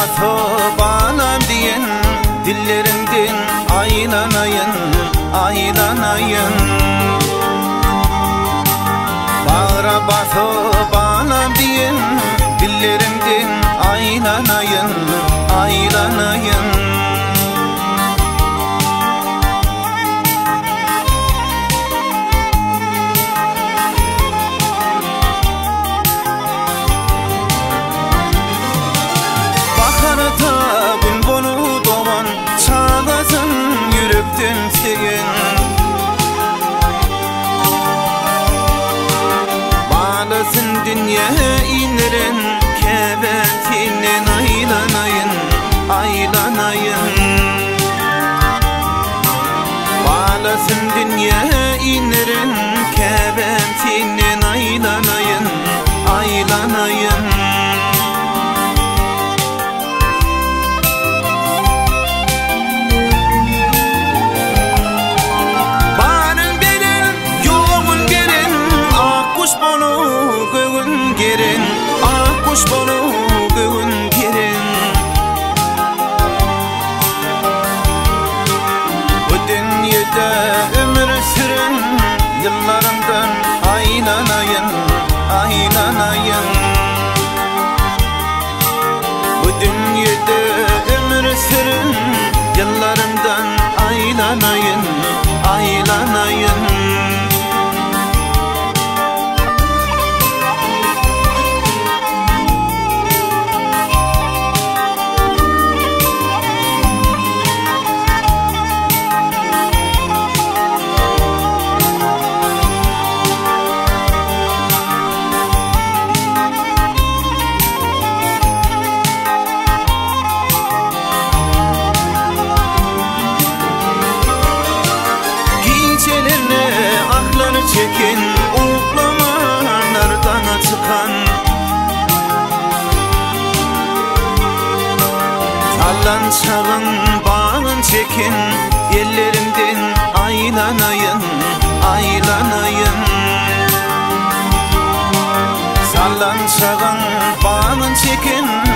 basıp anam diyen dillerinden aylanayın, aylanayın. Bağra basıp anam diyen dillerinden aylanayın, aylanayın. Bağlasın dünya inlerin kebetinden aylanayın, aylanayın. Bağlasın dünya inlerin kebetinden aylanayın, aylanayın. Kuş bolu göğün girin. Bu dünyada ömür sürün, yıllarımdan aylanayın, aylanayın. Bu dünyada ömür sürün, yıllarımdan aylanayın, aylanayın. Çekin uğlamalardan çıkan Sallan çağın bağın çekin ellerimden aylanayın, aylanayın. Sallan çağın bağın çekin